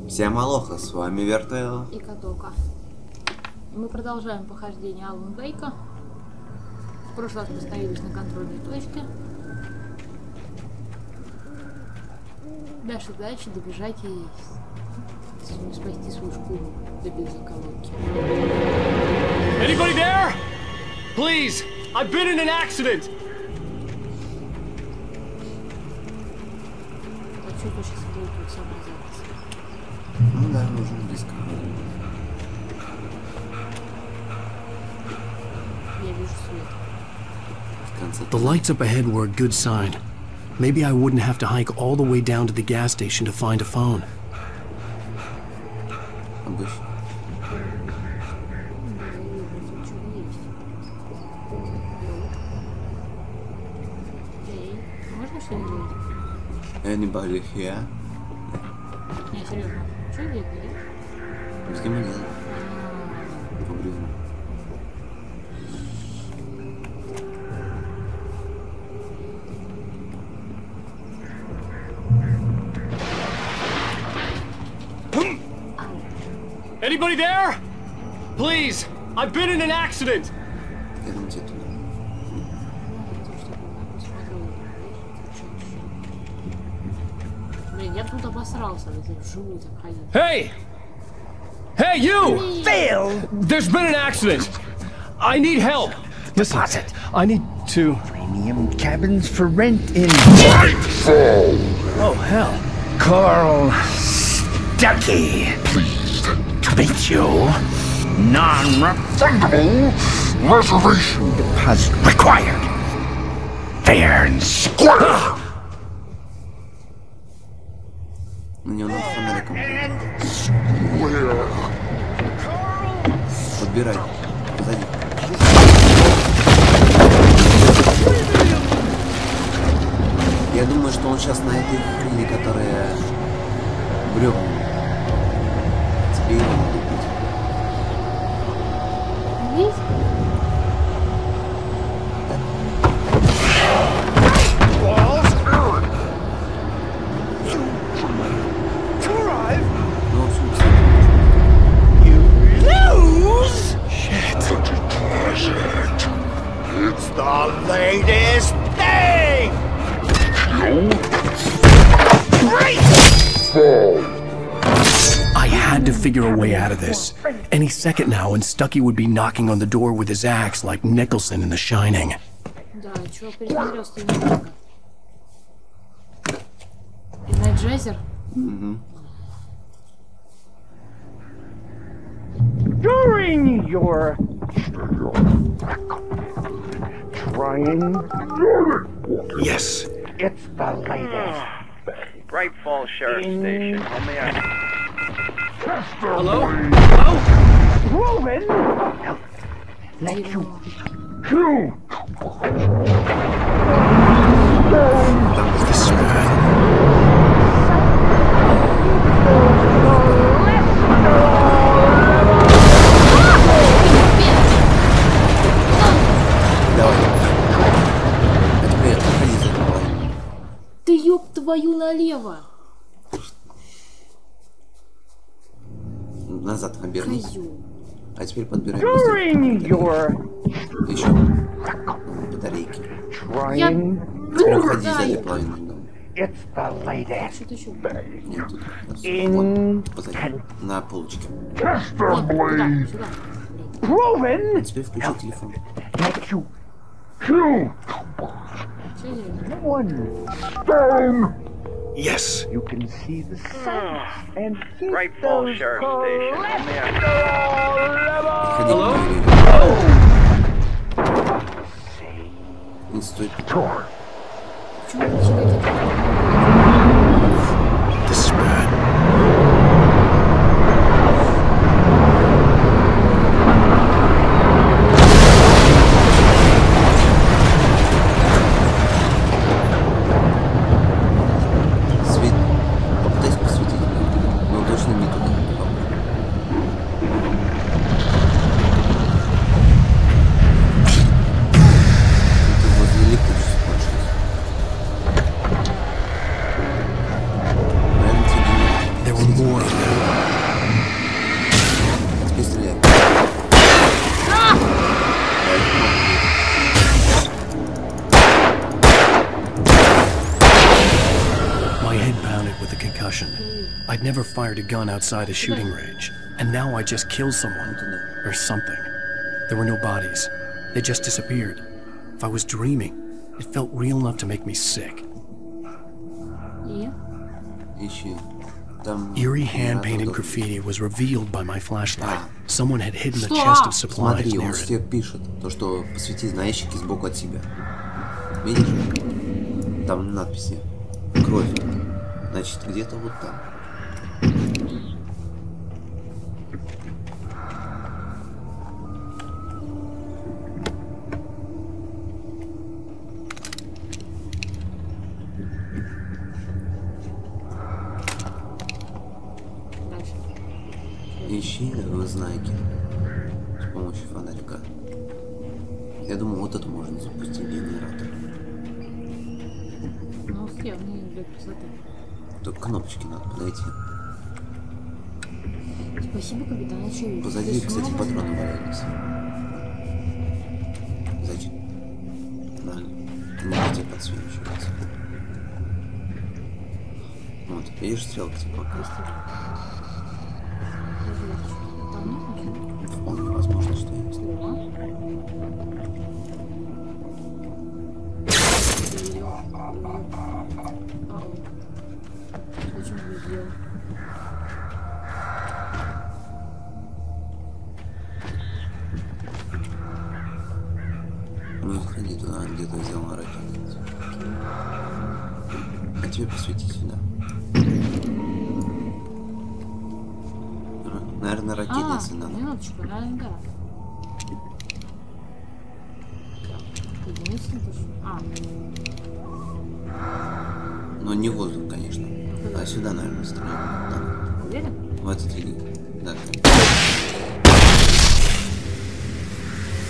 Всем алоха, с вами Werteo и Катока. Мы продолжаем похождение Алана Вейка. В прошлый раз мы остановились на контрольной точке. Наша задача добежать и спасти свою шкуру до беззаколотки. Anybody there? Please, I've been in an accident. Хочу сейчас будет тут сообразоваться. Ну да, нужно близко. Я вижу свет. The lights up ahead were a good sign. Maybe I wouldn't have to hike all the way down to the gas station to find a phone. Обычно. Можно что-нибудь? Anybody here? Не, серьезно. Что делать? С кем мы делаем? По-брюзну. Anybody there? Please, I've been in an accident. Я думаю, тебе туда. Блин, я тут обосрался, вживую так ходить. Hey! Hey, you! Fail! There's been an accident. I need help. Listen, Deposit. I need to... Premium cabins for rent in Oh, hell. Carl Stucky. Pleased to meet you. Non-refundable reservation deposit required. Fair and square. На него надо фонариком. Подбирай. Позади. Я думаю, что он сейчас на этой хрени, которая брёвна. Тебе его надо убить. Здесь? Ну, в общем, кстати, Lose? Shit. It's the latest thing! I had to figure a way out of this. Any second now, and Stucky would be knocking on the door with his axe like Nicholson in The Shining. Да, чувак пересмотрелся немного. Энерджайзер? During your trying, Yes. it's the latest. Bright Falls Sheriff Station. How may I? Hello? Ruben! Let you This man. давай. А теперь отходи за тобой. Ты ёб твою налево! Назад обернись. Козёл. А теперь подбирай during your еще батарейки. Я... trying, Теперь уходи за Да, этой половиной дома. it's the latest. что-то еще. Нет, тут как раз. In Вот, позади. На полочке. Вот, туда, сюда. Ruben! Теперь включи телефон. Let you Что делать? one. Yes. You can see the sights and keep Bright Falls those Sheriff calls. Station. How may I? Ходи Hello? по двери. Не стоит. Чего начинать это? This man. Свет. Попытайся посветить. Но точно не туда. Ты возле электричества. with a concussion. I'd never fired a gun outside a shooting range, and now I just killed someone, or something. There were no bodies. They just disappeared. If I was dreaming, it felt real enough to make me sick. Eerie hand-painted graffiti was revealed by my flashlight. Someone had hidden a chest of supplies Смотри, near он it. тебе пишет, то что посвети на ящики сбоку от себя. Видишь? Там надписи. Кровь. Значит, где-то вот там. Ищи знаки с помощью фонарика. Я думаю, вот это можно запустить генератор. Ну, явно для красоты. Только кнопочки надо подойти. Спасибо, капитан, очевидно. Позади, кстати, патроны валяются. Зайчик. Нормально. Не тебе подсвечивается. Вот, видишь, стрелка тебе показывает. Вполне возможно, что есть. Не сходи туда, где-то взял на ракету. А тебе посвети сюда. Наверное, ракетницы надо. Минуточку, наверное, да. Единица Но не воздух, конечно. А сюда, наверное, стрелять надо. Уверен? В этот или... Да.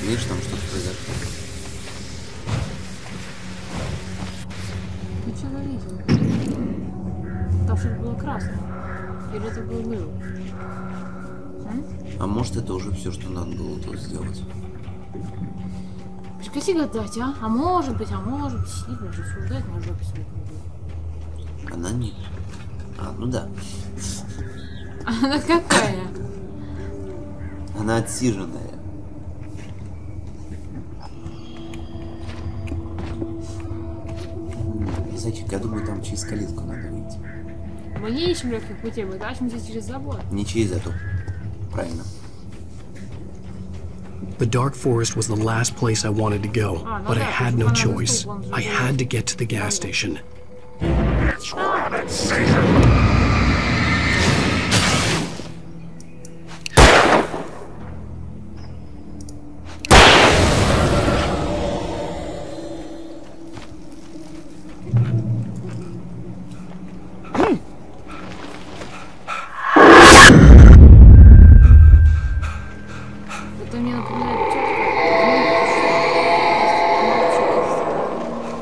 Видишь, там что-то произошло. Ничего видел. Там что-то было красное. Или это был выруб? А может, это уже все, что надо было тут сделать. Прекрати гадать, а? А может быть, сильно же суждать на жопе свою. Она не... А, ну да. Она какая? Она отсиженная. Зайчик, я думаю, там через калитку надо выйти. Мы не ищем легких путей, мы тащимся через забор. Не через эту. Правильно. The dark forest was the last place I wanted to go, but I had no choice. I had to get to the gas station.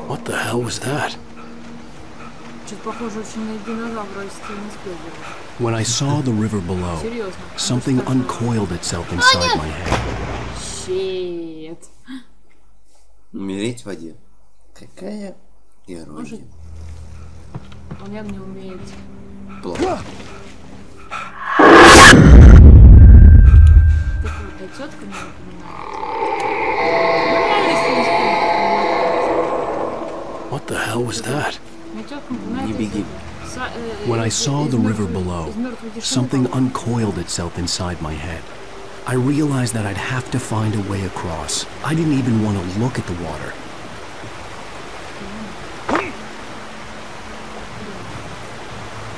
What the hell was that? When I saw the river below, something uncoiled itself inside my head. Shit. Умереть в воде. Какая ирония. Он явно не умеет. Плохо. Такая тетка мне напоминает. What the hell was that? Не беги. When I saw the river below, something uncoiled itself inside my head. I realized that I'd have to find a way across. I didn't even want to look at the water.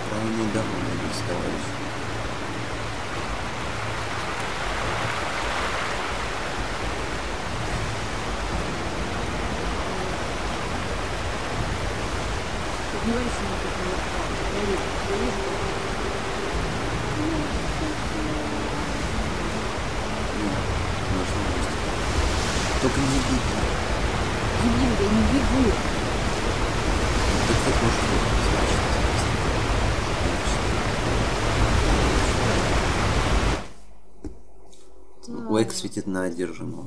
Правильно давно не товарищ. Только не беги. Я не бегу. Так как можно Уэк светит на одержимого.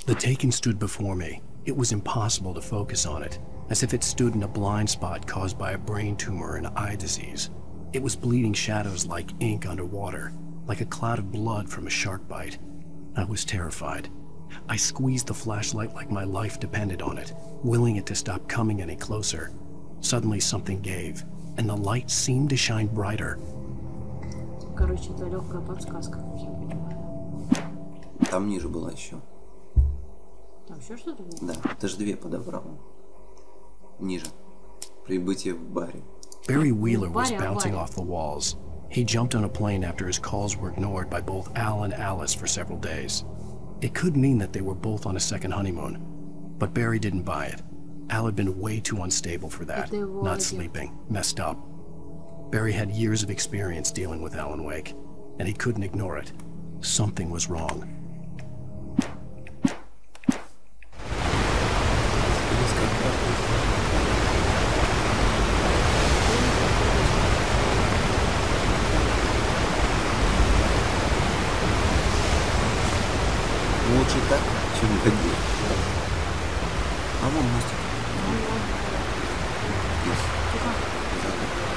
The taken stood before me. It was impossible to focus on it. as if it stood in a blind spot caused by a brain tumor and eye disease. It was bleeding shadows like ink underwater, like a cloud of blood from a shark bite. I was terrified. I squeezed the flashlight like my life depended on it, willing it to stop coming any closer. Suddenly something gave, and the light seemed to shine brighter. Короче, это легкая подсказка, как я понимаю. Там ниже было еще. Там еще что-то было? Да, ты же две подобрал. Ниже. Прибытие в баре. Barry Wheeler was bouncing off the walls. He jumped on a plane after his calls were ignored by both Al and Alice for several days. It could mean that they were both on a second honeymoon, but Barry didn't buy it. Al had been way too unstable for that, not sleeping, messed up. Barry had years of experience dealing with Alan Wake, and he couldn't ignore it. Something was wrong. Лучше так, чем ходить. А вон мостик.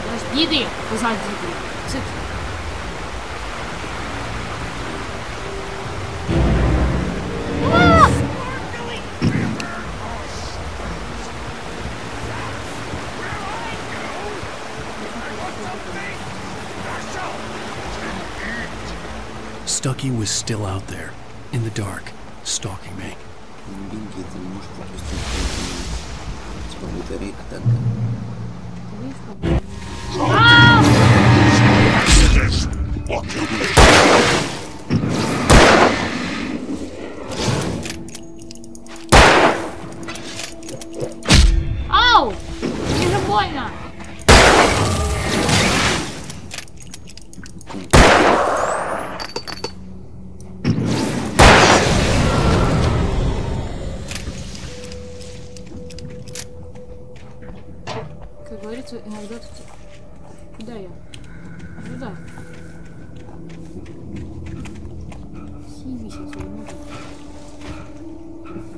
Подожди ты, позади ты. Цык. Stucky was still out there, in the dark, stalking me. Бинги, ты не можешь пропустить. Типа батарейка тогда. Ау! Мне же больно! Как говорится, иногда тут... Куда я? Куда? Qiwi сейчас я не могу.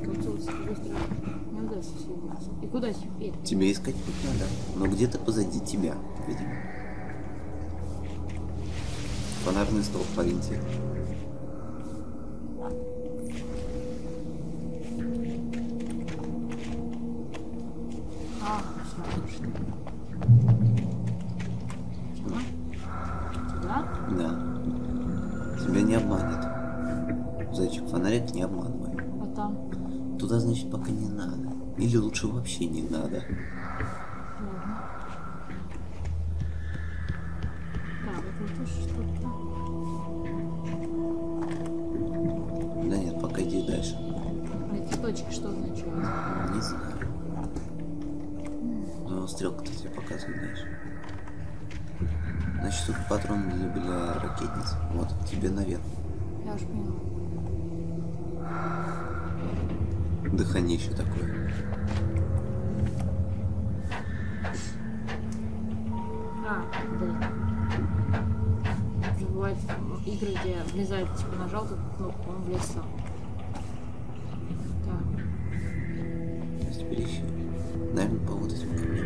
Концоваться быстро не удастся съебаться. И куда теперь? Тебе искать путь надо, но где-то позади тебя, видимо. Фонарный столб ориентир. Да. Тебя не обманет. Зайчик, фонарик не обманывай. А там? Туда, значит, пока не надо. Или лучше вообще не надо. Ладно. Так, это тоже что-то. Да нет, пока иди дальше. Эти точки что означают? Не знаю. Но стрелка-то тебе показывает дальше. Значит, тут патрон для ракетниц. Вот, тебе наверх. Я уже поняла. Дыхание еще такое. Блин. Уже бывают игры, где влезает, типа нажал тут кнопку, он влез сам. Так. То есть теперь еще. Наверное, по вот этим камням.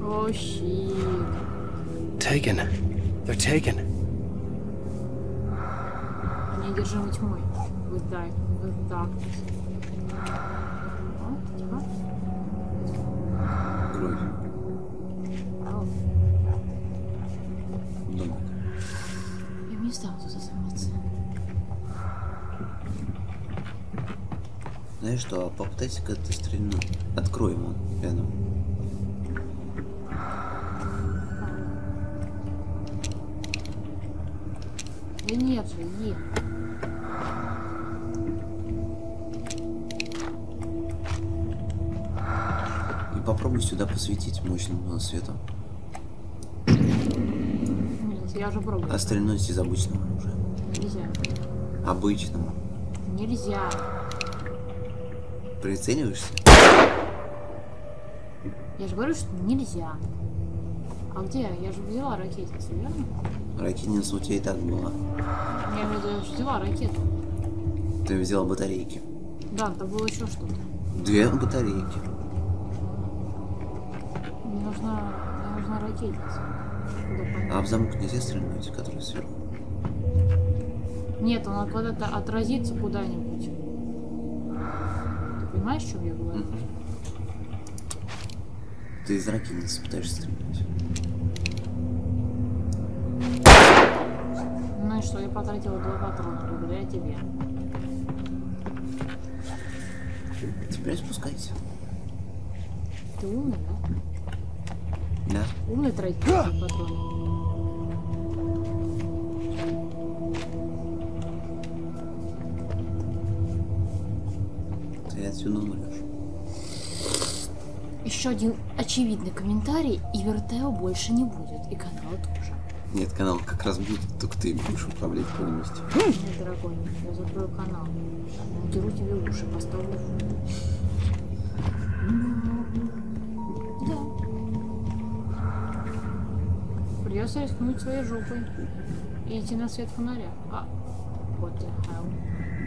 О, щит. Taken. They're taken. Они одержимы тьмой. Вот так. Вот так. О, тихо. Кровь. Ау. Домик. Я не стану тут оставаться. Знаешь что, попытайся-ка ты стрельнуть. Открой ему рядом. Да нет же, е. И попробуй сюда посветить мощным светом. Нет, я уже пробовала. А стрельнуть из обычного оружия. Нельзя. Обычного. Нельзя. Прицеливаешься? Я же говорю, что нельзя. А где? Я же взяла ракетницу, верно? Ракетница у тебя и так была. Я имею в виду, я же взяла ракету. Ты взяла батарейки. Да, там было еще что-то. 2 батарейки. Мне нужна ракетница. Куда понять? А в замок нельзя стрельнуть, который сверху? Нет, он куда-то отразится куда-нибудь. Ты понимаешь, о чем я говорю? Ты из ракетницы пытаешься стрелять. Ну и что, я потратила 2 патрона благодаря тебе. Теперь спускайся. Ты умный, да? Да. Умный тратить 2 патрона. Ты отсюда умрешь. Еще один очевидный комментарий, и Вертео больше не будет, и канала тоже. Нет, канал как раз будет, только ты будешь управлять полностью. Нет, дорогой, я закрою канал. Деру тебе уши, поставлю. Да. Придется рискнуть своей жопой и идти на свет фонаря. А, вот the hell.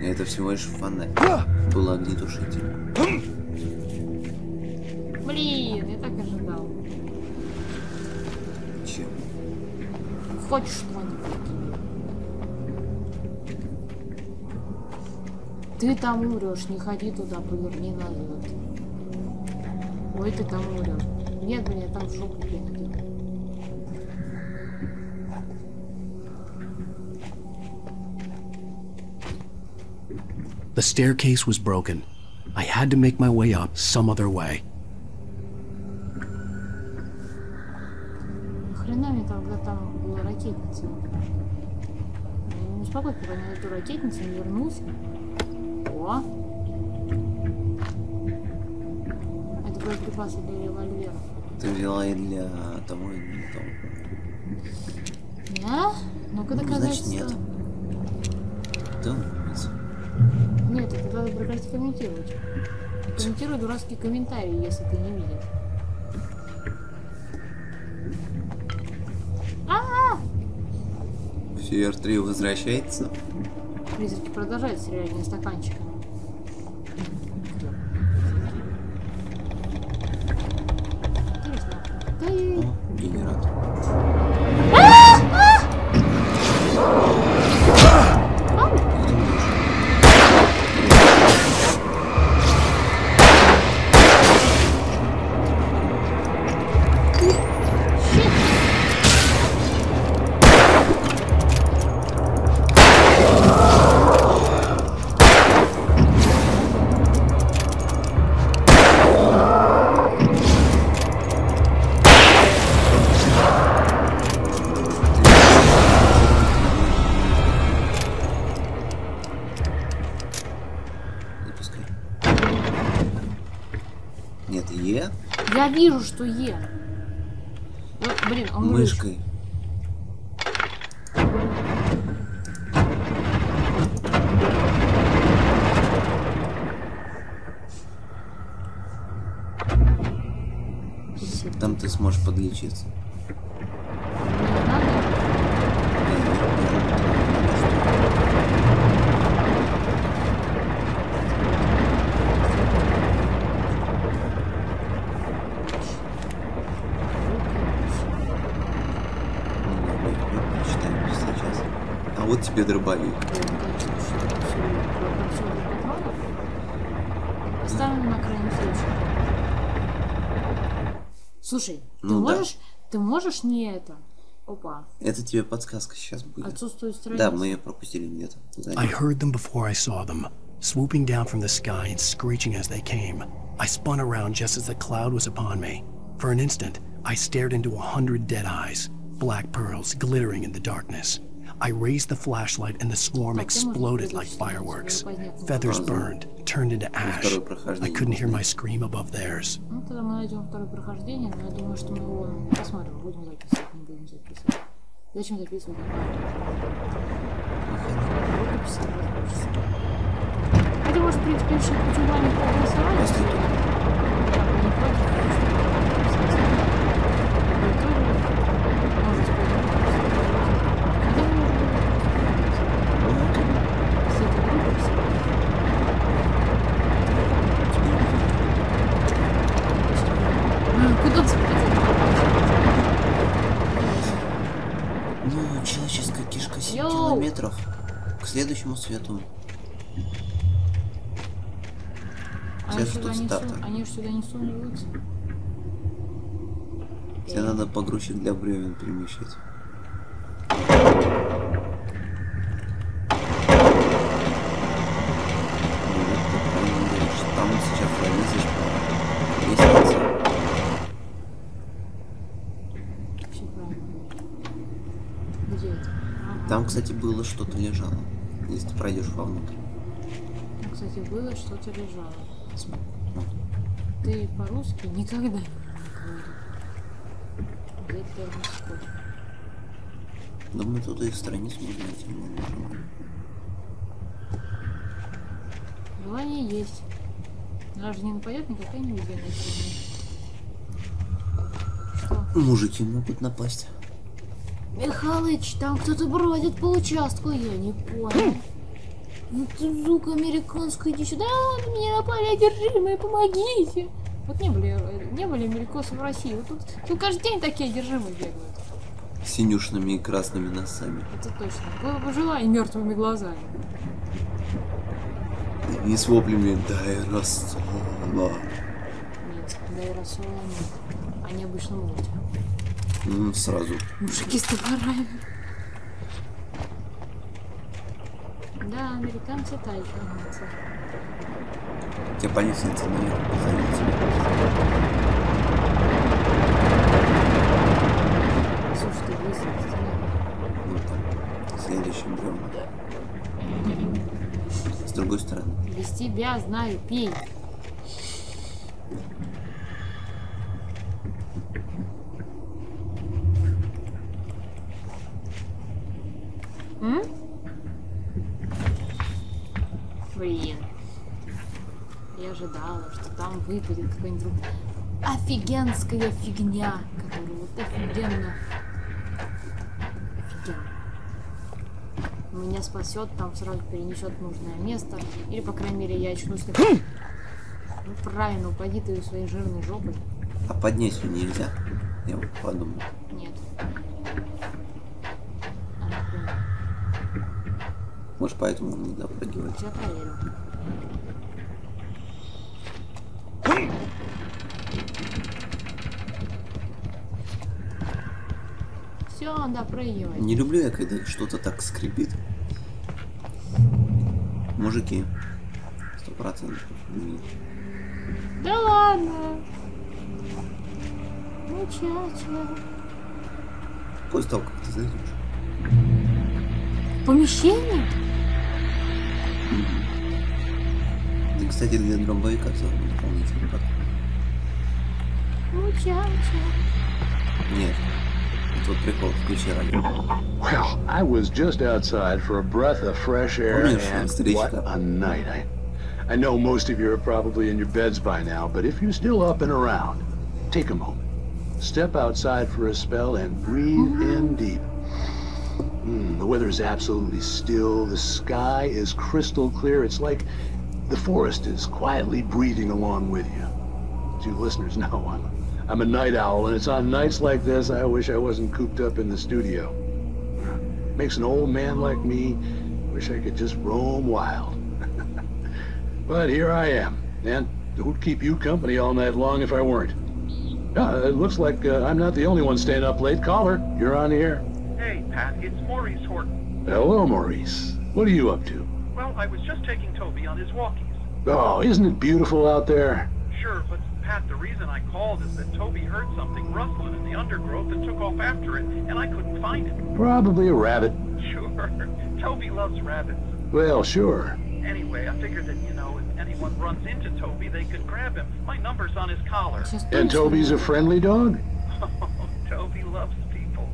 Это всего лишь фонарь. Был огнетушитель. Блин, я так ожидал. Чем? Хочешь что-нибудь? Ты там умрешь, не ходи туда, поверни назад. Ой, ты там умрешь. Нет, блин, я там в жопу приходил. The staircase was broken. I had to make my way up some other way. Нахрена мне там, когда там была ракетница? Я не успокоюсь, пока не эту ракетницу не вернулся. О! Это боеприпасы для револьвера. Ты взяла и для того, и для того. Да? Ну-ка Значит, доказательства. нет. Да, умница. Нет, это надо прекратить комментировать. Комментируй дурацкие комментарии, если ты не видишь. CR3 возвращается. Призраки продолжают стрелять не стаканчиками. Интересно. Да и... О, генератор. Нет, Е. Я вижу, что Е. Ну, блин, он Мышкой. Там ты сможешь подлечиться. А вот тебе дробовик. Оставим на крайний случай. Слушай, Ну, ты можешь не это? Опа. Это тебе подсказка сейчас будет. Отсутствует страница. Да, мы ее пропустили где-то. I heard them before I saw them, swooping down from the sky and screeching as they came. I spun around just as the cloud was upon me. For an instant, I stared into 100 dead eyes, black pearls glittering in the darkness. I raised the flashlight and the swarm exploded like fireworks. Feathers burned, turned into ash. I couldn't hear my scream above theirs. Ну, тогда мы найдем второе прохождение, но я думаю, что мы его посмотрим. Будем записывать, не будем записывать. Зачем записывать? Хотя, может, в принципе, решить путем маленького голосования. Постой тут. Не против, потому что может использовать. Хотя мы можем с этой группой писать. Куда спрятать? Ну, человеческая кишка 7 Йоу! километров к следующему свету. Они Сейчас сюда тут не старта. они же сюда не сунутся. Тебе надо погрузчик для бревен перемещать. Там сейчас залезешь по лестнице. Все правильно. Где это? Ага. Там, кстати, было что-то лежало. Если ты пройдешь вовнутрь. Там, кстати, было что-то лежало. Вот. Ты по-русски никогда не говорил. Где термоскоп? Думаю, тут их страниц можно найти. Желание есть. Нас же не нападет никакая невидимая Что? Мужики могут напасть. Михалыч, там кто-то бродит по участку, я не понял. Это звук американский, иди сюда, на меня напали одержимые, помогите. Вот не были америкосы в России, вот тут каждый день такие одержимые бегают. Синюшными и красными носами. Это точно. Было бы желание мертвыми глазами. И с воплями «Дай рассола». Нет, дай рассола нет. Они обычно могут. Сразу. Мужики с топорами. Да, американцы тайканцы. Тебя по лестнице наверх позовите. Слушай, ты высадись. Ну там, следующим бревном. С другой стороны. Без тебя знаю, пей. Блин. Я ожидала, что там выпадет какая-нибудь офигенская фигня, которая вот офигенно. Меня спасет, там сразу перенесет в нужное место. Или, по крайней мере, я очнусь на... Ну, правильно, упади ты своей жирной жопой. А поднять ее нельзя? Я вот подумал. Нет. Может, поэтому он не допрыгивает. Я проверю. Все, он допрыгивает. Не люблю я, когда что-то так скрипит. Мужики. 100%. Да ладно. Мучача. После того, как ты зайдешь. Помещение? Ты, кстати, для дробовика взял дополнительный подход. Мучача. Нет. Это вот прикол, включи радио. Well, I was just outside for a breath of fresh air, and what a night. I know most of you are probably in your beds by now, but if you're still up and around, take a moment. Step outside for a spell and breathe in deep. The weather is absolutely still. The sky is crystal clear. It's like the forest is quietly breathing along with you. As you listeners know, I'm a night owl, and it's on nights like this I wish I wasn't cooped up in the studio. Makes an old man like me wish I could just roam wild. But here I am, and it would keep you company all night long if I weren't. It looks like I'm not the only one staying up late. Caller, you're on the air. Hey, Pat, it's Maurice Horton. Hello, Maurice. What are you up to? Well, I was just taking Toby on his walkies. Oh, isn't it beautiful out there? Sure, but Pat, the reason I called is that Toby heard something rustling in the undergrowth and took off after it, and I couldn't find it. Probably a rabbit. Sure. Toby loves rabbits. Well, sure. Anyway, I figured that, you know, if anyone runs into Toby, they could grab him. My number's on his collar. And Toby's a friendly dog? Toby loves people.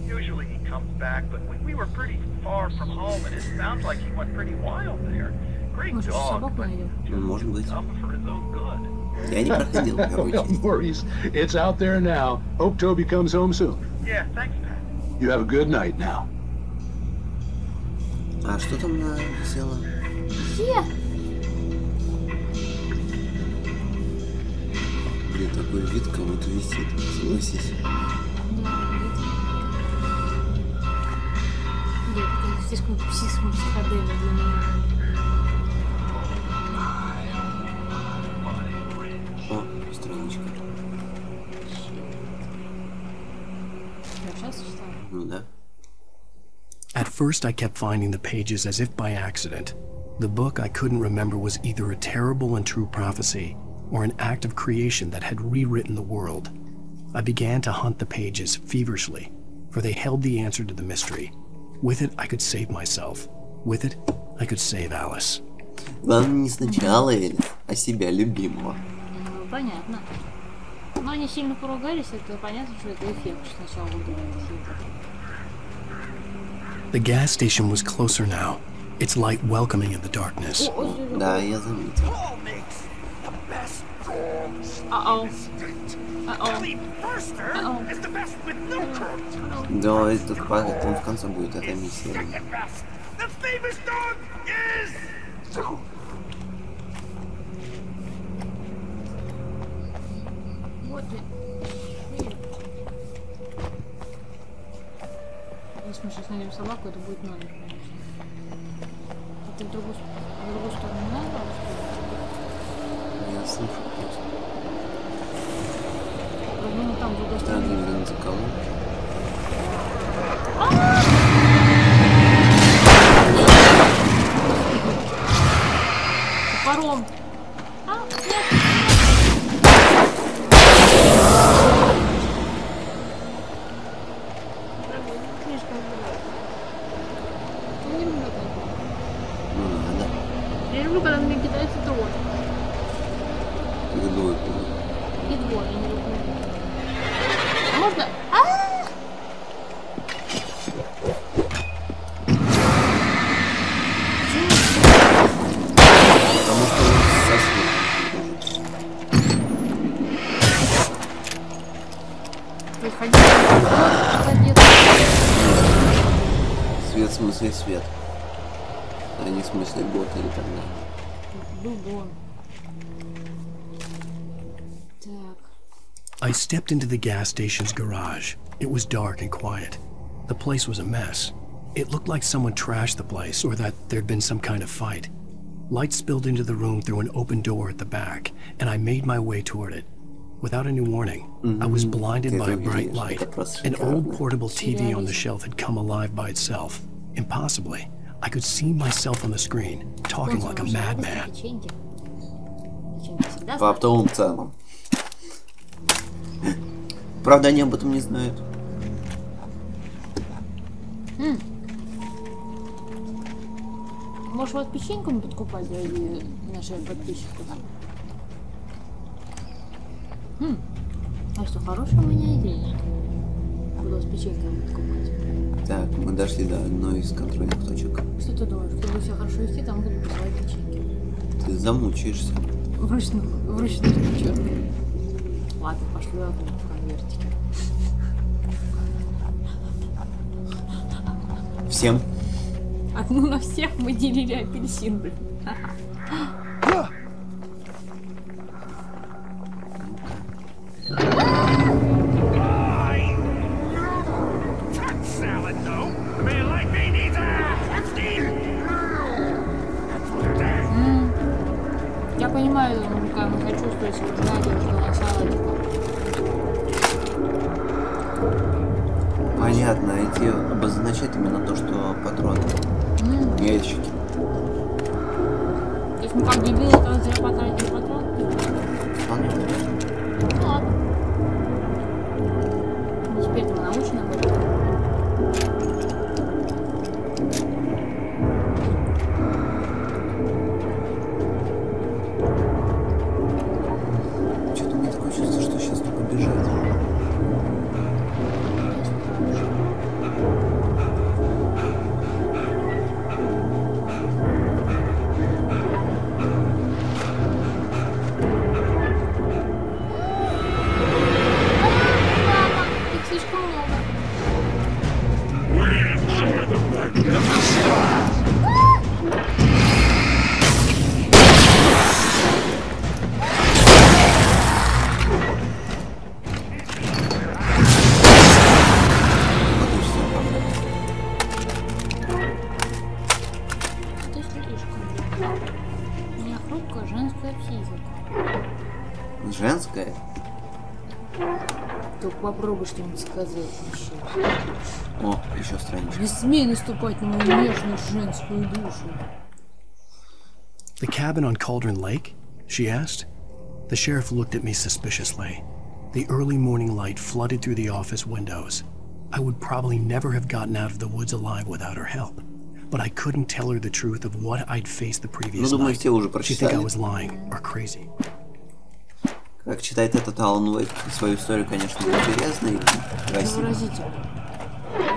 Usually he comes back, but we were pretty far from home, and it sounds like he went pretty wild there. Great dog, but Может быть. tough for his own good. Я не проходил первую часть. Maurice, it's out there now. Hope Toby comes home soon. Yeah, thanks, Pat. You have a good night now. А что там висело? Где? выглядит такой вид, кому-то висит, согласись. Нет, это слишком психоделия для меня. О, страничка. Я сейчас читаю. Ну да. At first, I kept finding the pages as if by accident. The book I couldn't remember was either a terrible and true prophecy or an act of creation that had rewritten the world. I began to hunt the pages feverishly, for they held the answer to the mystery. With it, I could save myself. With it, I could save Alice. Главное не сначала Элис, а себя любимого. Ну, понятно. Но они сильно поругались, это понятно, что это эффект, что сначала выиграли. The gas station was closer now, its light welcoming in the darkness. Да, я заметил. Да, этот парень, он в конце будет, эта миссия. Если мы сейчас найдем собаку, это будет номер, конечно. Это в другую сторону не надо? Я слышу просто. Ну, там в другой Так, стороне. блин, за кого? Топором. Нет. Я люблю, когда мне кидается дрон. Гдует. И двор, я не люблю. А можно... Потому что он со Приходи. Свет в смысле свет. А не в смысле бот или так далее. Бубон. Так. I stepped into the gas station's garage. It was dark and quiet. The place was a mess. It looked like someone trashed the place or that there'd been some kind of fight. Light spilled into the room through an open door at the back, and I made my way toward it. Without any warning, I was blinded by a bright light. An old portable TV on the shelf had come alive by itself. Impossibly, I could see myself on the screen, talking like a madman. По оптовым ценам. Правда, они об этом не знают. Можешь вот печеньками подкупать ради наших подписчиков. А что, хорошая у меня идея? Буду с печеньками подкупать. Так, мы дошли до одной из контрольных точек. Что ты думаешь? Чтобы все хорошо вести, там будут посылать печеньки. Ты замучаешься. Вручную печеньки. Ладно, пошлю одну в конвертике. Всем? Одну на всех мы делили апельсин, блин. Я понимаю, как я чувствую, если вы знаете, что на салатике. Понятно, эти обозначают именно то, что патроны. Ящики. То есть мы как дебилы, то зря потратили патрон? Понятно. Ну ладно. Ну теперь-то мы научены об этом. Что-то у меня такое чувство, что сейчас только бежать. Их слишком много. Только попробуй что-нибудь сказать еще. О, еще страничка. Не смей наступать на мою нежную женскую душу. The cabin on Cauldron Lake? She asked. The sheriff looked at me suspiciously. The early morning light flooded through the office windows. I would probably never have gotten out of the woods alive without her help. But I couldn't tell her the truth of what I'd faced the previous night. She'd think I was lying or crazy. Как читает этот Алан Уэйк свою историю, конечно, интересно и красиво. Выразительно.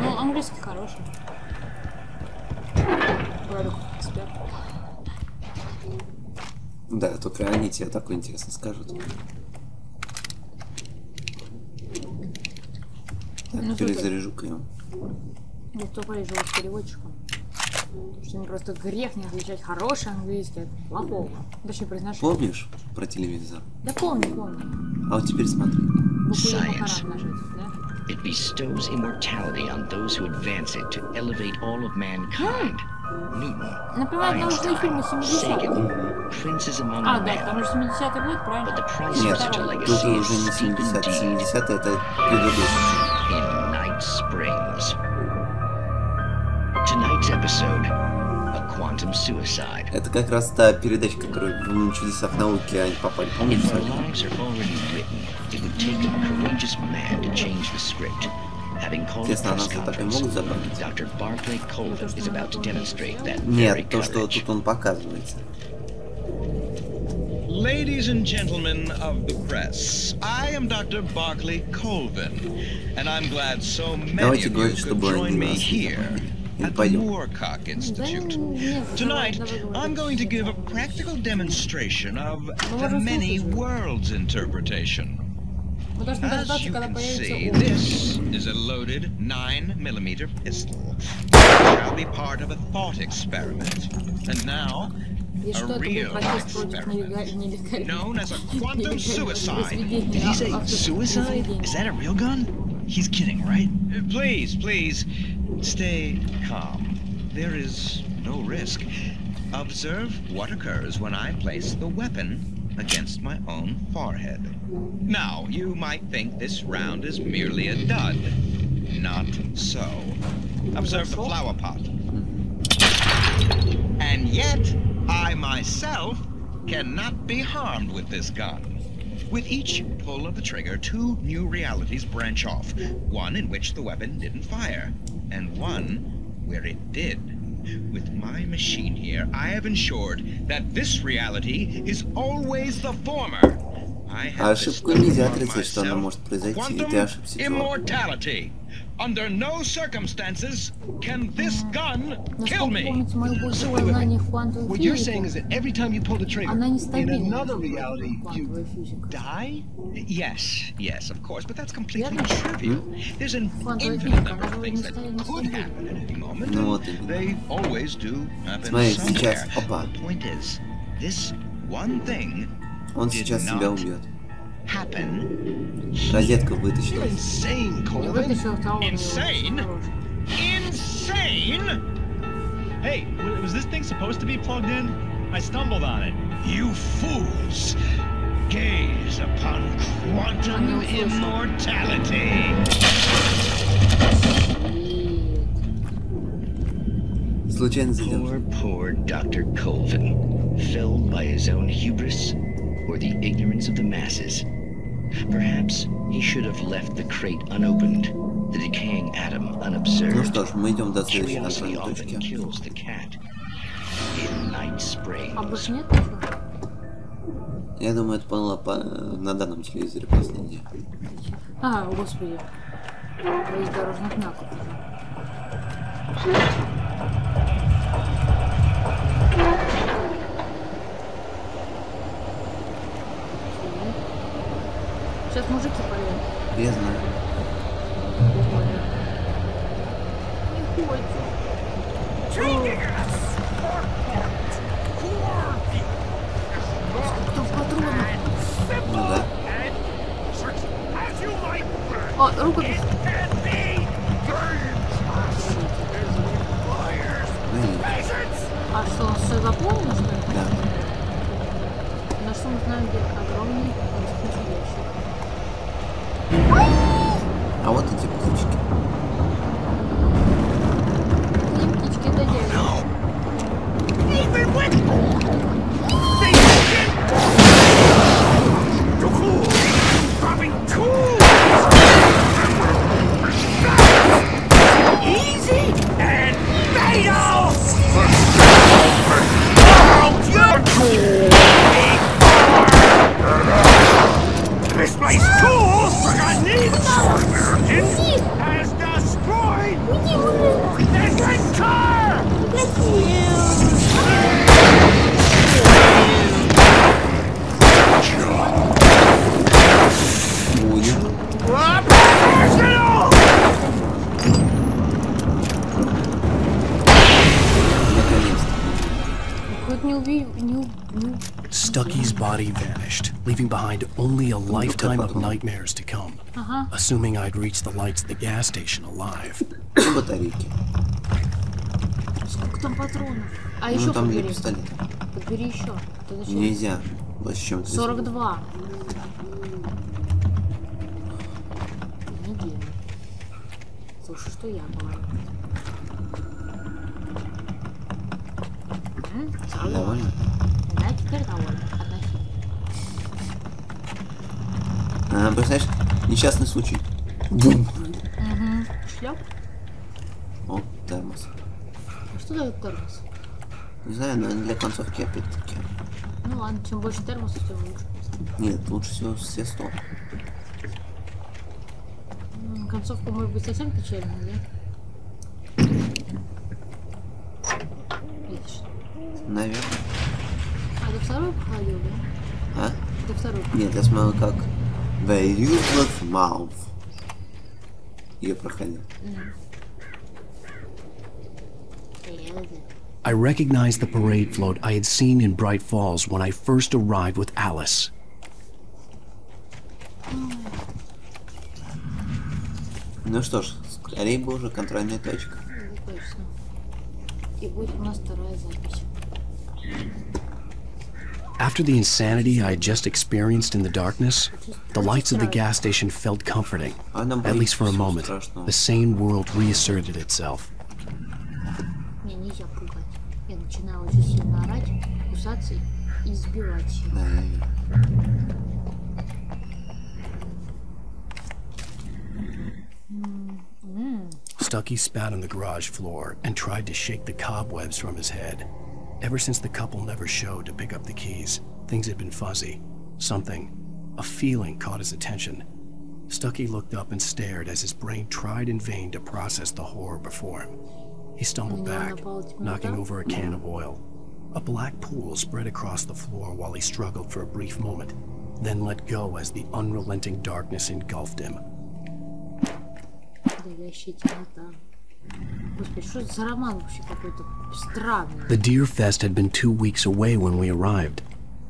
Ну, английский хороший. Да, только они тебе такое интересно скажут. Так, ну, перезаряжу-ка его. Ну, кто полежал с переводчиком? Потому что мне просто грех не отличать хороший английский от плохого. Точнее, произношение. Помнишь про телевизор? Да помню. А вот теперь смотри. Science. It bestows immortality on those who advance it to elevate all of mankind. Newton, Einstein, Sagan, princes among men. Да, потому что 70-й год, правильно? But the price Нет, of such a тут legacy уже is не steep 70, indeed. 70 это предыдущий. In Night Springs. Tonight's episode, a quantum suicide. Это как раз та передача, которую в чудесах науки они попали. Помните? If our lives are already written, it would take a courageous man to change the script. Having called a press conference, Dr. Barclay Colvin is about to demonstrate that very Нет, то, что courage. тут он показывается. Ladies and gentlemen of the press, I am Dr. Barclay Colvin, and I'm glad so many of you could join me here at the Moorcock Institute. Tonight, I'm going to give a practical demonstration of the many worlds interpretation. As you can see, this is a loaded 9mm pistol. It shall be part of a thought experiment. And now, a real experiment known as a quantum suicide. Did he say suicide? Is that a real gun? He's kidding, right? Please, stay calm. There is no risk. Observe what occurs when I place the weapon against my own forehead. Now, you might think this round is merely a dud. Not so. Observe the flower pot. And yet, I myself cannot be harmed with this gun. With each pull of the trigger, two new realities branch off. One in which the weapon didn't fire, and one where it did. With my machine here, I have ensured that this reality is always the former. I have quantum immortality. Under no circumstances can this gun kill me. So wait. What you're saying is that every time you pull the trigger, in another reality, you die? Yes, of course, but that's completely trivial. There's an infinite number of things that could happen at any moment, and they always do happen somewhere. The point is, this one thing did not happen. Розетка вытащила. Insane, Colvin. Insane? Insane? Hey, was this thing supposed to be plugged in? I stumbled on it. You fools! Gaze upon quantum immortality. Случайно задел. Poor Dr. Colvin, felled by his own hubris or the ignorance of the masses. Perhaps he should have left the crate unopened, the decaying atom unobserved. Ну что ж, мы идем до следующей Curiosity контрольной often точки. kills the cat. In Night Springs. А больше нет такого? Я думаю, это было на данном телевизоре последнее. А, господи. Из дорожных знаков. Сейчас мужики поедут. Я знаю. Не хочет. Кто в патронах? Ну да. О, рукопись. А что, он все запомнил, что ли? Да. На что мы знаем, где огромный ящик. Easy and fatal! This place cool, forgotten American has destroyed this entire Stucky's body vanished, leaving behind only a lifetime of nightmares to come. Assuming I'd reach the lights at the gas station alive. Сколько там патронов? А еще подбери. Подбери еще. Нельзя. Больше чем 42. Слушай, что я говорю? Довольно? Да, теперь довольно. Относи. Представляешь, несчастный случай. Бум! Шлеп? О, термос. А что дает термос? Не знаю, наверное, для концовки опять-таки. Ну ладно, чем больше термосов, тем лучше. Нет, лучше всего все 100. Концовка может быть совсем печальная, да? Видишь? Наверное. А ты второй походил, да? А? Ты второй. Нет, я смотрел как The Useless Mouth. Ее проходил. I recognized the parade float I had seen in Bright Falls when I first arrived with Alice. Ну что ж, скорее бы уже контрольная точка. Точно. И будет у нас вторая запись. After the insanity I had just experienced in the darkness, the lights of the gas station felt comforting. At least for a moment, the sane world reasserted itself. Мне нельзя пугать. Я начинаю очень сильно орать, кусаться и избивать себя. Stucky spat on the garage floor and tried to shake the cobwebs from his head. Ever since the couple never showed to pick up the keys, things had been fuzzy. Something, a feeling caught his attention. Stucky looked up and stared as his brain tried in vain to process the horror before him. He stumbled back, knocking over a can of oil. A black pool spread across the floor while he struggled for a brief moment, then let go as the unrelenting darkness engulfed him. The Deer Fest had been 2 weeks away when we arrived.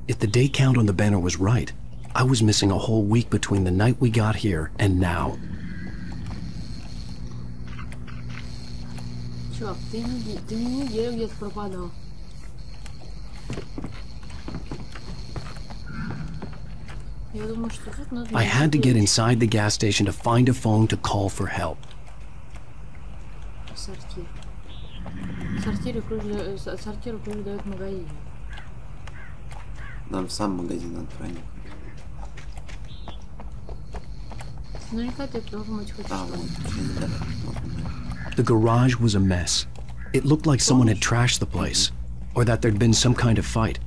If the day count on the banner was right, I was missing a whole week between the night we got here and now. Чувак, ты не неделю где-то пропадал. Я думаю, что тут надо... I had to get inside the gas station to find a phone to call for help. Сортир. Сортир ключ дает магазин. Нам в сам магазин надо проникнуть. Наверняка ты должен быть хоть что-то. The garage was a mess. It looked like someone had trashed the place, or that there'd been some kind of fight.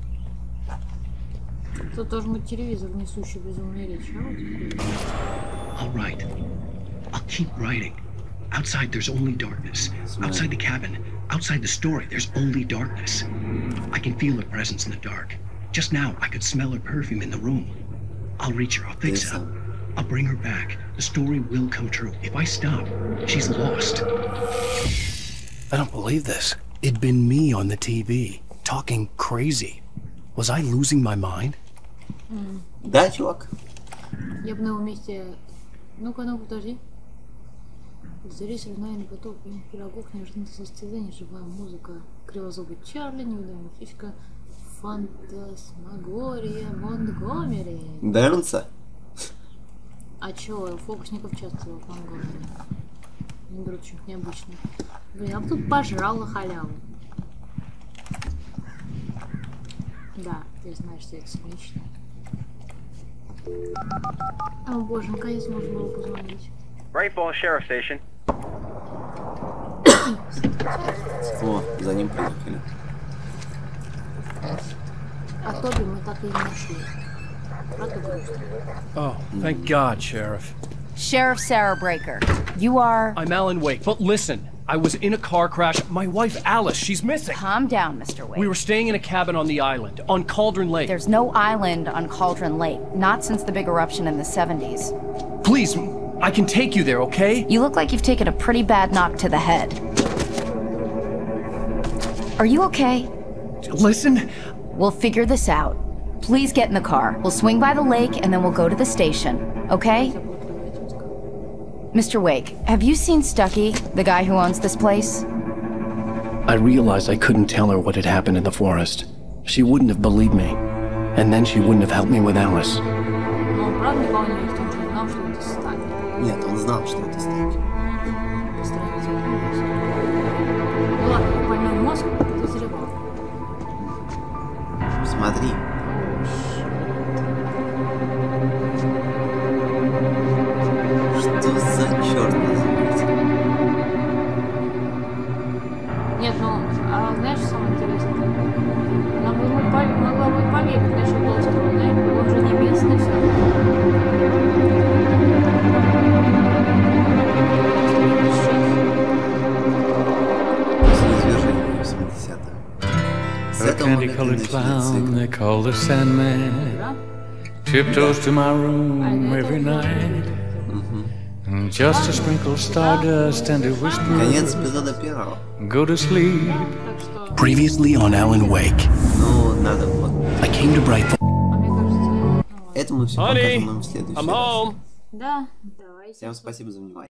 Тут должен быть телевизор, несущий безумную речь. All right. I'll keep writing. Outside, there's only darkness. Outside the cabin, outside the story, there's only darkness. I can feel her presence in the dark. Just now, I could smell her perfume in the room. I'll reach her. I'll fix her. I'll bring her back. The story will come true. If I stop, she's lost. I don't believe this. It'd been me on the TV, talking crazy. Was I losing my mind? Да, чувак. Я бы на его месте... Ну-ка, подожди. Зритель, наверное, поток пирогов, неожиданно состязание, живая музыка, кривозубый Чарли, невидимая птичка, фантасмагория Монтгомери. Дэнса? А чё, фокусников часто в Монтгомери. Не берут что-нибудь необычное. Блин, я бы тут пожрал на халяву. Да, ты знаешь, что это смешно. О боже, наконец можно было позвонить. Rainfall Sheriff Station. О, за ним приехали. А Тоби мы так и не нашли. Правда грустно? Oh, thank God, Sheriff. Sheriff Sarah Breaker. You are... I'm Alan Wake, but listen. I was in a car crash. My wife, Alice, she's missing. Calm down, Mr. Wake. We were staying in a cabin on the island, on Cauldron Lake. There's no island on Cauldron Lake. Not since the big eruption in the 70s. Please, I can take you there, okay? You look like you've taken a pretty bad knock to the head. Are you okay? Listen. We'll figure this out. Please get in the car. We'll swing by the lake and then we'll go to the station, okay? Mr. Wake, have you seen Stucky, the guy who owns this place? I realized I couldn't tell her what had happened in the forest. She wouldn't have believed me. And then she wouldn't have helped me with Alice. Нет, он знал, что это Stucky. Смотри. Что за черт называется? Нет, ну, а знаешь, что самое интересное? Она могла бы поверить насчет острова, да? Он же не местный все равно. После извержения 80-х. С этого момента начинается игра. Tiptoes to my room every night. Just a sprinkle stardust and a whisper. Конец эпизода первого. Go to sleep. Previously on Alan Wake. Ну, надо вот. I came to Bright. Это мы все покажем нам в следующий раз. Да, давайте. Всем спасибо за внимание.